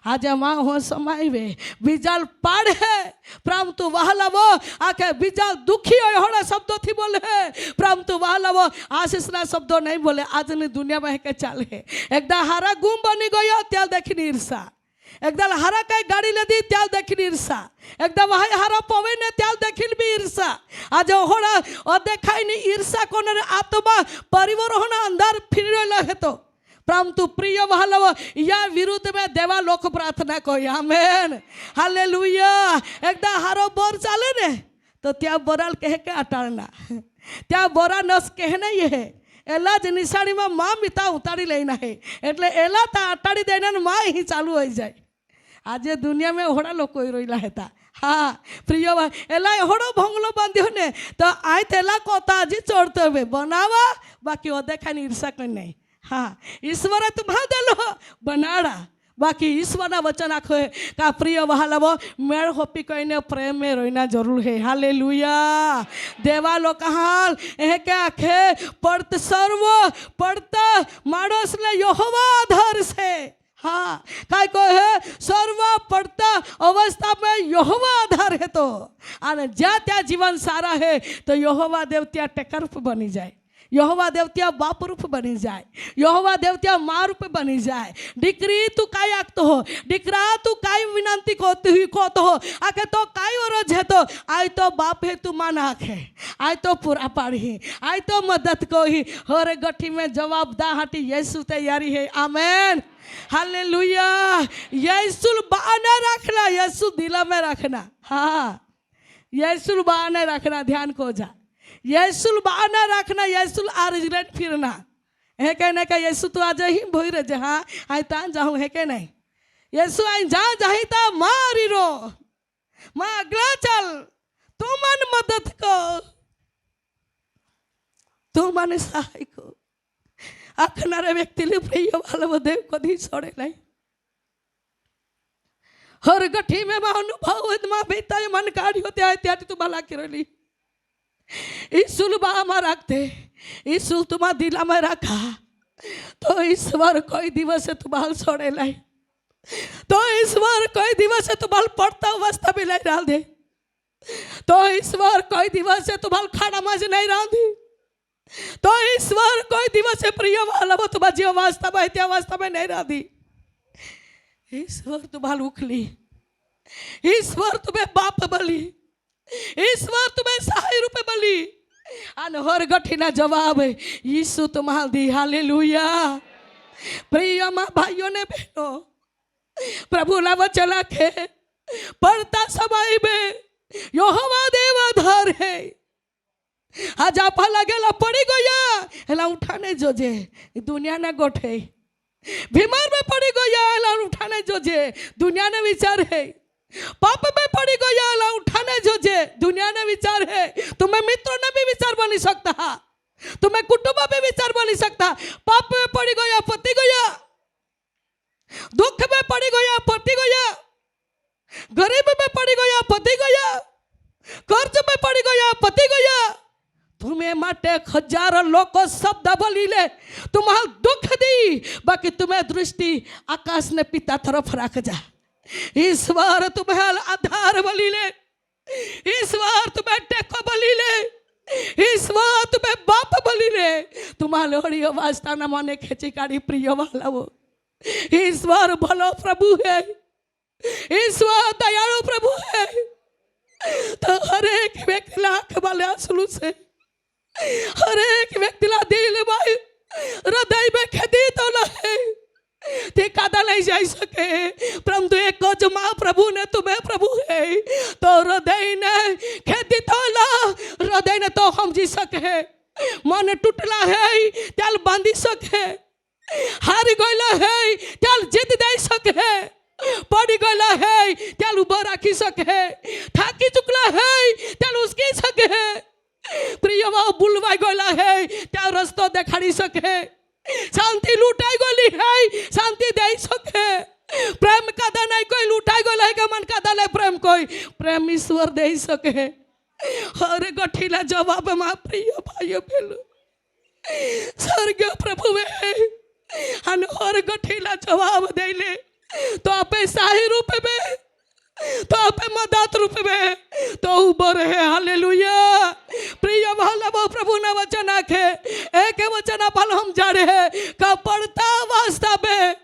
आज माँ हो समय वे बीजाल पाड़ है परंतु वहां वो आके बीजाल दुखी होना शब्दों थी बोले है परंतु वहां वो आशीष ना शब्दों नहीं बोले। आज ने दुनिया में के चाल है एकदा हारा गुम बनी गयो त्याल देखी ईर्षा, एकदा हारा कई गाड़ी ले दी त्याल देखी ईर्षा, एकदा वहां हारा पवे ने त्याल देखी भी ईर्षा। आज होड़ा और देखाई नहीं ईर्षा कोने आत्मा परिवार होना अंदर फिर रहा है तो परंतु प्रिय वालों या विरुद्ध में देवा लोक प्रार्थना को, आमेन, हालेलुया। एकदा हारो बोर चाले ने तो त्या बोराल कह के अटाड़ना, त्या बोरा नस कहना ये है एला ज निशाणी में माँ मिता उतारी लेना है एटले एला ता अटाड़ी देना माँ ही चालू हो जाए। आज दुनिया में होड़ा लोग कोई रोइला हेता। हाँ प्रिय एला होड़ो भंगलो बांधियो ने तो आय तेला कोता जी चढ़ते हुए बनावा बाकी वो देखा नहीं ईर्षा कर नहीं। हाँ ईश्वर तुम्हारा दिलो बनाड़ा बाकी ईश्वर ना वचन आखो है का प्रिय वहालवो मेड़ होपी कईने प्रेम में रोइना जरूर है। हालेलुया, देवा लोग हाल एह के आखे पड़त सर्व पड़ता मानस ने यहोवा आधार से। हाँ काय को है सर्व पड़ता अवस्था में यहोवा आधार है तो आने जा त्या जीवन सारा है तो यहोवा देवतिया टेकर बनी जाए, यहोवा देवतिया बाप रूप बनी जाए, यहोवा देवतिया माँ रूप बनी जाए। डिक्री तू काय आखत हो, डिक्रा तू काय विनंती कोती हुई कोत हो आके तो काय औरज है तो आई तो बाप है तू मान आखे, आई तो पूरा पाड़ी, आई तो मदद को ही हर गठी में जवाब दा हाटी यीशु तैयारी है, आमेन, हालेलुया। यीशु बाने रखना, यीशु दिल में रखना। हाँ यीशु बाने रखना, ध्यान को जा यीशु बहाना रखना, यीशु आर्जलेट फिरना है कहने का यीशु तो आज ही भोई रहे हाँ आई तान जाऊँ है के नहीं यीशु आई जा जाही ता मारी रो माँ अगला चल तू मन मदद को तू मन सहाय को आखनारे व्यक्ति ले प्रिय वाला देव कधी छोड़े नहीं। हर गठी में माँ अनुभव है माँ बेटा ये मन काढ़ी होते आए त्याटी तू भला किरली ईशुल बामा रखते ईशुल तुम्हारा दिला में रखा तो ईश्वर कोई दिवस से तुम्हारा छोड़े लाई, तो ईश्वर कोई दिवस से तुम्हारा पड़ता अवस्था में नहीं डाल दे, तो ईश्वर कोई दिवस से तुम्हारा खाना माज नहीं रांधी, तो ईश्वर कोई दिवस से प्रिय वाला वो तुम्हारी अवस्था में इतनी अवस्था में नहीं रांधी। ईश्वर तुम्हाला उखली, ईश्वर तुम्हें बाप बली, ईश्वर तुम्हें सहाय रूपे बली અને હરગઠીના જવાબ ઈસુ તમાલ દી હાલેલુયા। પ્રિયમાં ભાઈઓ ને બહેનો, પ્રભુના વચન આખે પડતા સમય में यहोवा देव आधार है। आज आपा लागेला पड़ी गया एला उठाने जोजे दुनिया ने गोठे, बीमार में पड़ी गया एला उठाने जोजे दुनिया ने विचार है, पाप में पड़ी गया एला उठाने जोजे दुनिया ने विचार है। तुम्हें मित्र ने भी विचार बनी सकता, तुम्हें कुटुंब में विचार बनी सकता। पाप में पड़ी गया पति गया, दुख में पड़ी गया पति गया, गरीब में पड़ी गया पति गया, कर्ज में पड़ी गया पति गया। तुम्हें माटे हजारों लोग शब्द बोली ले तुम्हारा दुख दी, बाकी तुम्हें दृष्टि आकाश ने पिता तरफ रख जा। ईश्वर तुम्हें आधार बोली ले, ईश्वर तुम्हें टेको बोली ले, ईश्वर तुम्हें बाप बोली ले। तुम्हारे लोड़ी अवस्था न मने खेची काढ़ी प्रिय वाला वो ईश्वर भलो प्रभु है, ईश्वर दयालु प्रभु है। तो हर एक व्यक्ति लाख वाले आंसू से हर एक व्यक्ति ला दिल में हृदय में खेती तो नहीं ते कादा नहीं जा सके, परंतु एक माँ प्रभु ने तुम्हें प्रभु है तो हृदय ने खेती तो ला, हृदय ने तो हम जी सके। मन टूटला है त्याल बांधी सके, हारी गला है त्याल जीत दे सके, पड़ी गला है त्याल उभा राखी सके, थाकी चुकला है त्याल उसकी सके, प्रिय बुलवाई गला है त्या रस्तो देखाड़ी सके, शांति लूटाई गली है शांति दे सके। प्रेम कदा नहीं कोई लूटाई गला है के मन कदा नहीं प्रेम कोई प्रेम ईश्वर दे सके। हर गठीला जवाब मां प्रिय भाई भेलो स्वर्गीय प्रभु है अन हर गठीला जवाब दे ले तो आपे सही रूप में तो आपे मदद रूप में तो ऊपर है। हालेलुया। प्रिय भाला प्रभु ने वचन आखे एक वचन पाल हम जा रहे हैं का पड़ता वास्तव में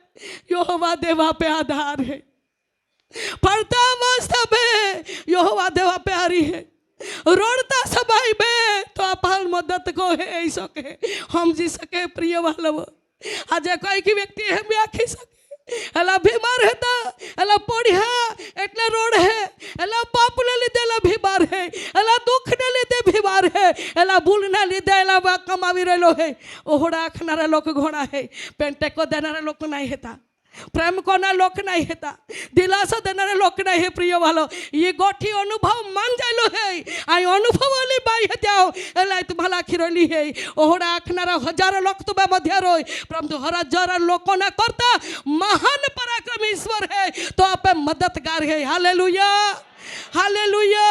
यहोवा देवा पे आधार है, पड़ता वास्तव में यहोवा देवा प्यारी है। रोड़ता सबाई में तो आप मदद को है सके हम जी सके। प्रिय भाला आज कोई की व्यक्ति है भी आखी सके एला बीमार है एला पढ़िया एटले रोड है, एला पाप ने लीधे एला बीमार है, एला दुख ने लीधे बीमार है, एला भूल ने लीधे एला कमावी रहेलो है। ओहड़ा आखनारा लोक घोड़ा है, पेंटेको देनारा लोक नहीं हेता, प्रेम कोना लोक नहीं हेता, दिलासा देनारा लोक नहीं है। प्रिय वालो ये गोठी अनुभव मान जाइलो है आई अनुभव वाली बाई है जाओ एला तुम्हाला खिरोली है। ओहड़ा आखनारा हजारों लोक तुम्हें मध्य रोय परंतु हजार लोगों ने करता महान पराक्रम ईश्वर है तो आप मददगार है। Hallelujah hallelujah.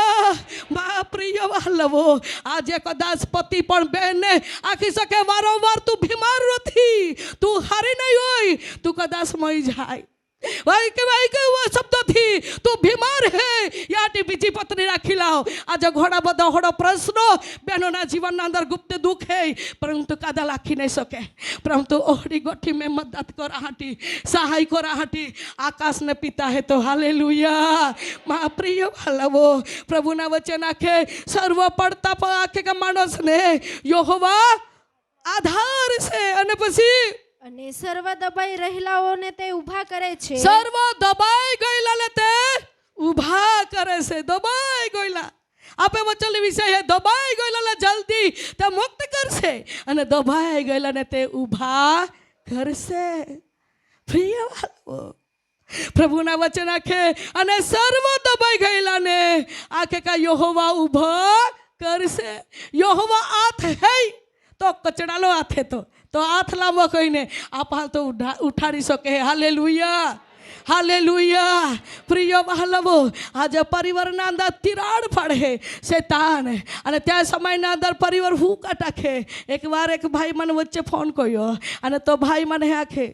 बा प्रिय वालवो आज कदाच पति पण बहन ने आखी सके वारंवार तू बीमार रथी तू हारी नहीं होई तू कदाच मई जाए भाई के वो शब्द थी तू बीमार है या बीजी पत्नी राखी लाओ। आज घोड़ा बदा होड़ा प्रश्न बहनों जीवन अंदर गुप्त दुख है परंतु कादा लाखी नहीं सके परंतु ओहड़ी गोठी में मदद को राहटी सहाय को राहटी आकाश ने पिता है तो हालेलुया। मां प्रिय वाला वो प्रभु ना वचन आखे सर्व पड़ता पर आखे का मानस ने यहोवा आधार से अने पसी
અને સર્વ દબાઈ રહેલાઓને તે ઊભા કરે છે।
સર્વ દબાઈ ગયેલા તે ઊભા કરે છે। દબાઈ ગયેલા આપે વચન વિષય है દબાઈ ગયેલા જલ્દી તે મુક્ત કરશે અને દબાઈ ગયેલાને તે ઊભા કરશે। પ્રિય વાલો પ્રભુના વચન આખે અને સર્વ દબાઈ ગયેલાને આખે કા યહોવા ઊભો કરશે। યહોવા હાથ है तो कचड़ालो हाथ है तो हाथ लांबो कहीने आप तो उठाड़ी सके। Hallelujah hallelujah. प्रिय वालवो आज परिवारना अंदर तिराड़ पड़े शैतान अने त्या समयना अंदर परिवार हुका टाके। एक बार एक भाई मन वच्चे फोन कयो अने तो भाई मन आखे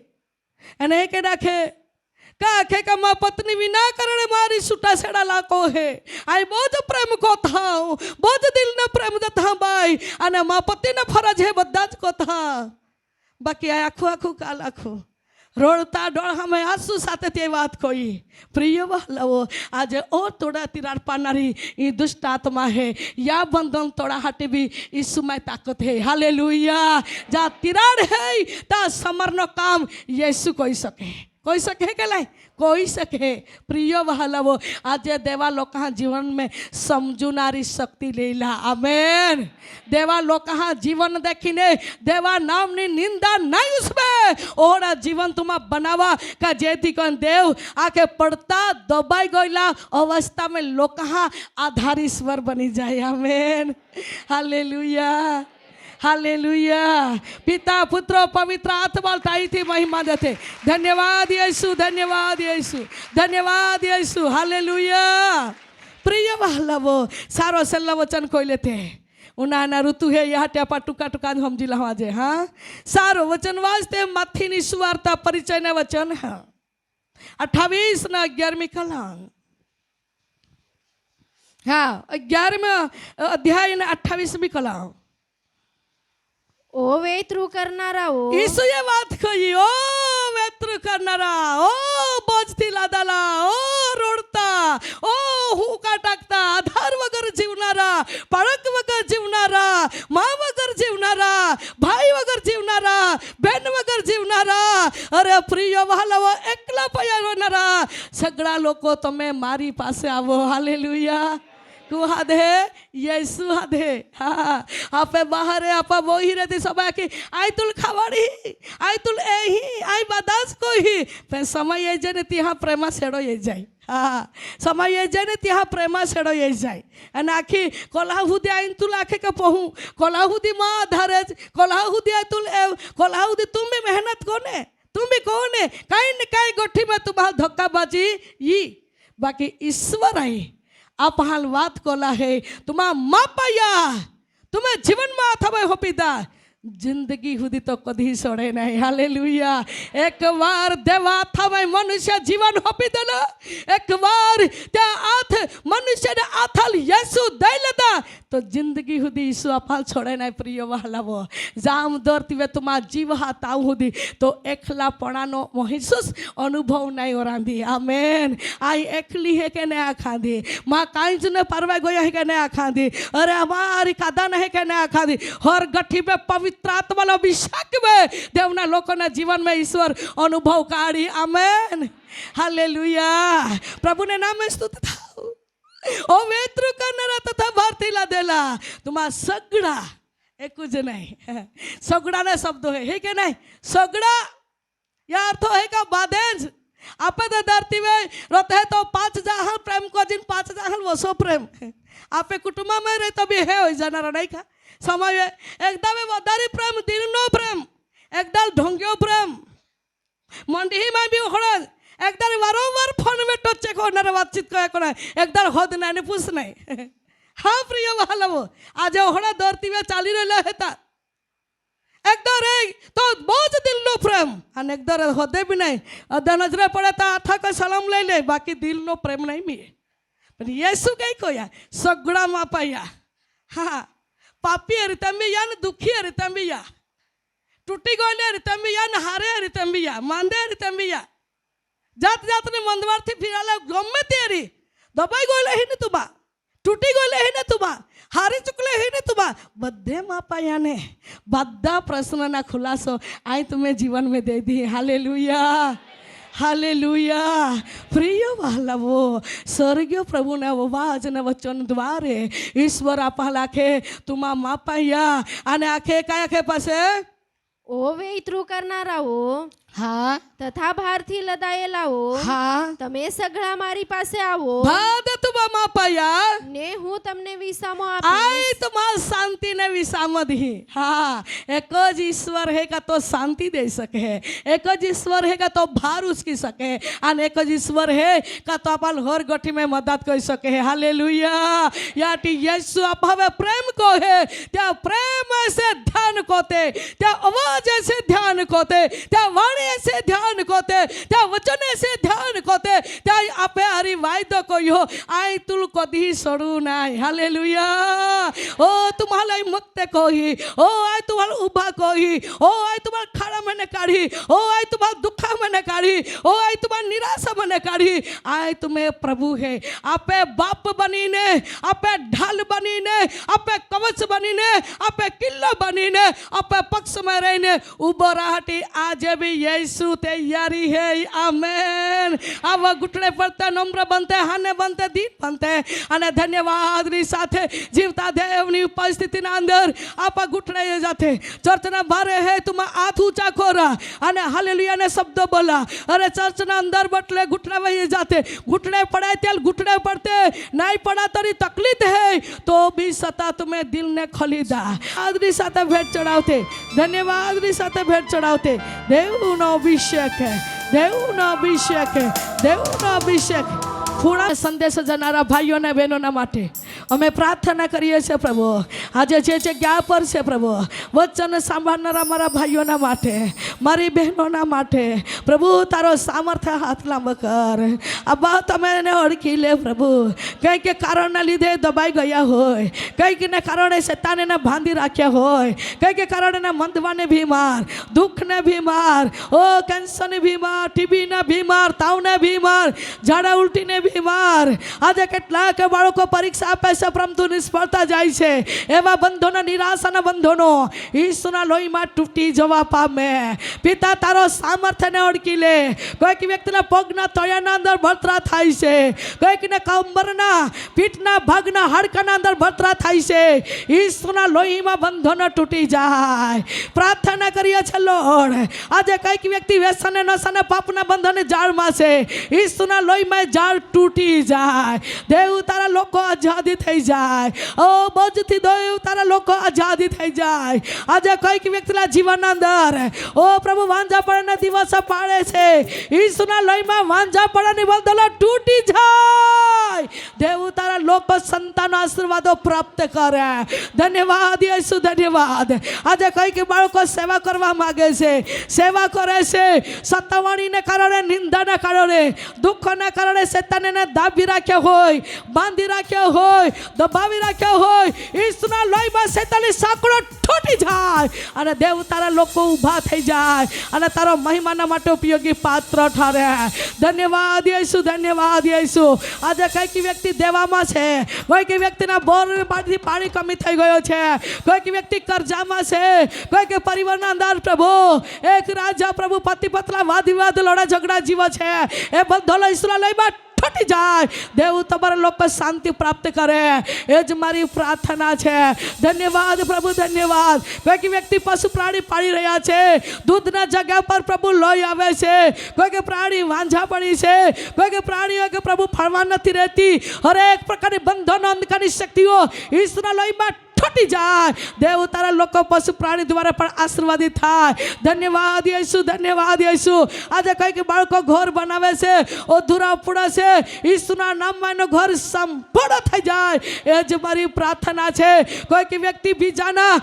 अने के राखे का आखे का मां पत्नी विना करणे मारी छूटा सेड़ा लाको है आई बोझ प्रेम को था बोझ दिल ने प्रेम था बाई अने मां पति ने फरज है बदाज को था बाकी आखो आखो काल आखो રોડતા ડોળામાં આંસુ સાથે તે વાત કહી પ્રિય વહાલાઓ આજે ઓ તોડા તિરાડ પાડનારી એ દુષ્ટ આત્મા હે યા બંધન તોડા હાટે બી ઈસુમાં તાકત હે હાલેલુયા જા તિરાડ હે તા સમરનો કામ યેસુ कोई सके के नहीं कोई सके प्रिय वहालावो आज देवा लोक जीवन में समझुनारी शक्ति लेला आमेन देवा लोक जीवन देखीने देवा नाम नी निंदा नहीं उसमें ओरा जीवन तुम्हारा बनावा का जेती कौन देव आके पड़ता दबाई गईला अवस्था में लोक आधारीश्वर बनी जाए आमेन हालेलुया हालेलुया पिता पुत्र पवित्र आत्मा ताई थी महिमा देते धन्यवाद यीशु धन्यवाद यीशु धन्यवाद यीशु हालेलुया प्रिय वहालावो सारो सल्ला वचन कोई लेते उन्हाना ऋतु है यहाँ टेपा टुका टुका हम जिला वाजे हाँ सारो वचन वास्ते मथी नी सुवार्ता परिचय ने वचन है 28 ना 11वीं कलाम हाँ 11वें अध्याय ने 28वीं कलाम
ओ वेत्रू करनाराओ
ઈસુએ વાત કહી ઓ વેત્ર કરનારા ઓ બોજથી લાદાલા ઓ રોડતા ઓ હુંકા ટાકતા આધાર વગર જીવનારા બાળક વગર જીવનારા મા વગર જીવનારા ભાઈ વગર જીવનારા બેન વગર જીવનારા અરે પ્રિય વહાલાઓ એકલા પયાવનારા સગળા લોકો તમે મારી પાસે આવો હાલેલુયા तू हादे यीशु हादे हाँ आपे बाहर है आपा वो ही रहती सब आके आई तुल खावाड़ी आई तुल एही आई बादास को ही पे समय ये जने तिहा प्रेमा सेड़ो ये जाए हाँ समय ये जने तिहा प्रेमा सेड़ो ये जाए अन आखी कोलाहुदी आई तुल आखे का पहूँ कोलाहुदी माँ धरेज कोलाहुदी आई तुल कोलाहुदी तुम भी मेहनत कोने तुम भी कौन है काई न काई गोठी में तुम्हारा धक्का बाजी ये बाकी ईश्वर आई आप हाल बात कोला है तुम्हारा माँ पाया तुम्हें जीवन में अथवा हो पिता जिंदगी हुदी तो कभी सोड़े नहीं हालेलुया एक बार देवा अथवा मनुष्य जीवन हो पिता ना एक बार त्या आथ मनुष्य ने आथल यीशु दे लेता तो जिंदगी हुदी यीशु अपाल छोड़े नहीं प्रिय वाला वो जाम दौड़ती वे तुम्हारा जीव हाथाऊ हुदी तो एकला पड़ानो महसूस अनुभव नहीं हो रहा दी आमेन आई एकली है के नहीं आखा दी माँ कांच ने परवा गोया है के नहीं आखा दी अरे हमारी कादा नहीं के नहीं आखा दी हर गठी पे पवित्र आत्मा अभिषेक में देवना लोगों ने जीवन में ईश्वर अनुभव काढ़ी आमेन हालेलुया प्रभु ने नाम में स्तुति था ओ वेत्र करनारा तथा भारती ला देला तुम्हारा सगड़ा एक कुछ नहीं सगड़ा ने शब्द है कि नहीं सगड़ा या अर्थ है का बादेज आप धरती में रहते हैं तो 5 जाहल प्रेम को जिन 5 जाहल वो सो प्रेम आप कुटुंब में रहे तो भी है जाना नहीं का समय एकदम वधारी प्रेम दिन नो प्रेम एकदम ढोंगियो प्रेम मंडी में भी उखड़ा एकदम वारंवार फोन में टच करना बातचीत करना एकदम हद नहीं पूछ नहीं हाँ प्रिय वाला आज उखड़ा धरती में चाली रहा है एकदम तो बहुत दिल नो प्रेम और एकदम हदे भी नहीं अदा नजरे पड़े तो आथा का सलाम ले ले बाकी दिल नो प्रेम नहीं मिले यीशु कहीं कोया सगड़ा मा पाया हाँ पापी हरी तंबिया न दुखी हरी तंबिया टूटी गोले हरी तंबिया न हारे हरी तंबिया मांदे हरी तंबिया जात जात ने मंदवार थी फिराले गम्मे तेरी दबाई गोले ही न तुबा टूटी गोले ही न तुबा हारी चुकले ही न तुबा बद्दे माँ पाया ने बद्दा प्रश्न ना खुलासो आई तुम्हें जीवन में दे दी हालेलुया हालेलुया प्रिय वाला वो स्वर्गीय प्रभु ने वो वाज ने वचन द्वारे ईश्वर आपला के तुम्हा माँ पाया आने आखे काय आखे पासे
ओ वेत्रू करनाराओ
हाँ
तथा भारती लदाયેલાઓ
हाँ
તમે સગળા મારી પાસે આવો
भाद तुम्हा माँ पाया
ने હું તમને વિસામો
आई
આપીશ
तुम्हारा शांति ने विसाम दी हाँ एक ईश्वर है का तो शांति दे सके एक ईश्वर है का तो भार उसकी सके और एक ईश्वर है का तो अपन हर गठी में मदद कर सके हालेलुया याटी यीशु अभावे प्रेम को है त्या प्रेम ऐसे ध्यान कोते त्या आवाज ऐसे ध्यान कोते त्या वाणी ऐसे ध्यान कोते त्या वचन ऐसे ध्यान कोते त्या आपे हरी वायदो को यो आई तुल कदी सड़ू એવું नाही. हालेलुया. ओ तुम्हाला मुक्त कोही, ओ आय तुम्हाला उभा कोही, ओ आय तुम्हाला खाड़ा मैंने काढ़ी, ओ आय तुम्हाला दुखा मैंने काढ़ी, ओ आय तुम्हाला निराशा मैंने काढ़ी. आय तुम्हें प्रभु है. आपे बाप बनीने, आपे ढाल बनीने, आपे कवच बनीने, आपे किल्लो बनीने, आपे पक्ष में रहीने उभो राहटी આજે भी यीशु तैयारी है. आमेन. આવા ઘૂંટણે પડતે નમ્ર બનતે, હાને બનતે, દીન બનતે અને ધન્યવાદની સાથે જીવતા દેવની ઉપસ્થિતિના અંદર આપા ઘૂંટણે જાતે ચર્ચના બારે હે તુમા હાથ ઊંચા ખોરા અને હાલેલુયાને શબ્દો બોલા. અરે ચર્ચના અંદર બટલે ઘૂંટણા વહી જાતે ઘૂંટણે પડાય તેલ ઘૂંટણે પડતે નહીં પડા તરી તકલીફ હે તો બી સતા તમે દિલને ખોલી દા. આદરી સાથે ભેટ ચડાવતે, ધન્યવાદની સાથે ભેટ ચડાવતે. દેવનો અભિષેક હે, દેવનો અભિષેક હે, દેવનો અભિષેક. ખૂણા સંદેશ જનારા ભાઈઓ અને બહેનોના માટે અમે પ્રાર્થના કરીએ છીએ પ્રભુ. આજે જે જગ્યા પર છે પ્રભુ, વચન સાંભળનારા મારા ભાઈઓના માટે, મારી બહેનોના માટે પ્રભુ તારો સામર્થ્ય હાથ લાંબો કર. અબ્બા તમે એને ઓળખી લે પ્રભુ. કંઈક કારણના લીધે દબાઈ ગયા હોય, કંઈકને કારણે શેતાન એને બાંધી રાખ્યા હોય, કંઈક કારણે મંદવાને બીમાર, દુઃખને બીમાર, ઓ કેન્સરને બીમાર, ટીબીના બીમાર, તાવને બીમાર, ઝાડા ઉલટીને બીમાર. આજે કેટલાક બાળકો પરીક્ષા આપે છે પરંતુ નિષ્ફળતા જાય છે. એવા બંધોનો, નિરાશાના બંધોનો ઈસુના લોહીમાં તૂટી જવા પામે. પિતા તારો સામર્થ્યને ઓળખી લે. કોઈક વ્યક્તિના પગના તળિયાના અંદર બળતરા થાય છે, કોઈકને કમરના પીઠના ભાગના હાડકાના અંદર બળતરા થાય છે. ઈસુના લોહીમાં બંધોનો તૂટી જાય. પ્રાર્થના કરીએ છીએ લોર્ડ, આજે કઈક વ્યક્તિ વ્યસન નશાના પાપના બંધને જાળમાં છે, ઈસુના લોહીમાં જાળ તૂટી જાય. દેવ તારા લોકો આઝાદી થઈ જાય. ઓ બોજથી દેવ તારા લોકો આઝાદી થઈ જાય. આજે કઈક વ્યક્તિના જીવનના અંદર ઓ પ્રભુ વાંઝાપણાના દિવસ પાડે છે, ઈસુના લોહીમાં વાંઝાપણાની બંધનો તૂટી જાય. દેવ તારા લોકો સંતાનો આશીર્વાદો પ્રાપ્ત કરે. ધન્યવાદ યેસુ, ધન્યવાદ. આજે કઈક બાળકો સેવા કરવા માંગે છે, સેવા કરે છે, સતાવણીને કારણે, નિંદાના કારણે, દુઃખના કારણે શેતાને દાબી રાખ્યા હોય, બાંધી રાખ્યા હોય, દબાવી રાખ્યા હોય. ઈસુના લોહીમાં શેતાની સાંકળો તૂટી જાય અને દેવ તારા લોકો ઊભા થઈ જાય અને તારો મહિમાના માટે ઉપયોગી પાત્ર ઠરે. ધન્યવાદ યેસુ, ધન્યવાદ યેસુ. આજે કઈક વ્યક્તિ દેવામાં છે, કોઈક વ્યક્તિના બોરમાંથી પાણી કમી થઈ ગયો છે, કોઈક વ્યક્તિ કરજામાં છે, કોઈક પરિવારના અંદર પ્રભુ એક રાજા પ્રભુ પતિ પત્ની વાદ વિવાદ લડા ઝઘડા જીવો છે. એ બધો ઈસુના લોહીમાં છૂટી જાય. દેવ તમારા લોકો શાંતિ પ્રાપ્ત કરે. એ જ મારી પ્રાર્થના છે. ધન્યવાદ પ્રભુ, ધન્યવાદ. કોઈક વ્યક્તિ પશુ પ્રાણી પાળી રહ્યા છે, દૂધના જગ્યા પર પ્રભુ લોહી આવે છે, કોઈક પ્રાણી વાંઝા પડી છે, કોઈક પ્રાણીઓ કે પ્રભુ ફળવા નથી રહેતી. હરેક પ્રકારની બંધનો, અંધકારની શક્તિઓ ઈસુના લોહીમાં છૂટી જાય. દેવ તારા લોકો પશુ પ્રાણી દ્વારા પણ આશીર્વાદિત થાય. ધન્યવાદ યેસુ, ધન્યવાદ યેસુ. આજે કઈક બાળકો ઘર બનાવે છે, અધૂરા પૂરા છે, ઈસુના નામમાં એનો ઘર સંપૂર્ણ થઈ જાય. એ જ મારી પ્રાર્થના છે. કોઈક વ્યક્તિ બીજાના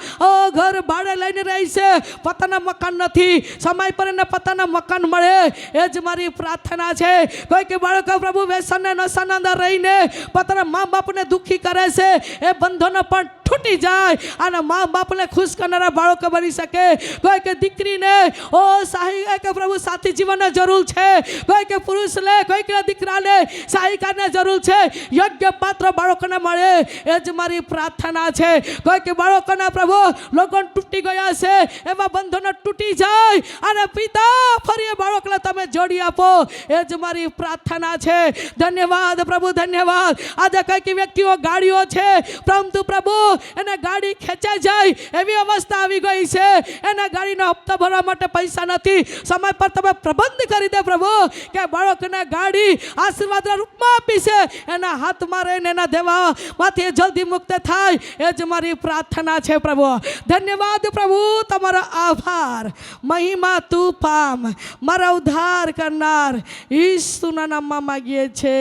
ઘર ભાડે લઈને રહી છે, પોતાના મકાન નથી, સમય પર એને પોતાના મકાન મળે. એ જ મારી પ્રાર્થના છે. કોઈક બાળકો પ્રભુ વ્યસન નશાના અંદર રહીને પોતાના મા બાપને દુઃખી કરે છે, એ બંધનો પણ છૂટી જાય અને મા બાપને ખુશ કરનારા બાળકો બની શકે. કોઈક દીકરીને ઓ સાહી કે પ્રભુ સાથી જીવનની જરૂર છે, કોઈક પુરુષને, કોઈક દીકરાને સહાયકાની જરૂર છે. યોગ્ય પાત્ર બાળકોને મળે. એ જ મારી પ્રાર્થના છે. કોઈક બાળકોના પ્રભુ લોકો તૂટી ગયા છે, એવા બંધનો તૂટી જાય અને પિતા ફરી એ બાળકને તમે જોડી આપો. એ જ મારી પ્રાર્થના છે. ધન્યવાદ પ્રભુ, ધન્યવાદ. આજે કઈક વ્યક્તિઓ ગાડીઓ છે પરંતુ પ્રભુ એને ગાડી ખેંચાઈ જાય એવી અવસ્થા આવી ગઈ છે. એના ગાડીનો હપ્તા ભરવા માટે પૈસા નથી. સમય પર તમે પ્રબંધ કરી દે પ્રભુ કે બાળકને ગાડી આશીર્વાદના રૂપમાં આપી છે, એના હાથમાં રહીને એના દેવામાંથી જલ્દી મુક્ત થાય. એ જ મારી પ્રાર્થના છે પ્રભુ. ધન્યવાદ પ્રભુ, તમારો આભાર. મહિમા તું પામ. મારા ઉદ્ધાર કરનાર ઈસુના નામમાં માગીએ છે.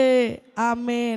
આમેન.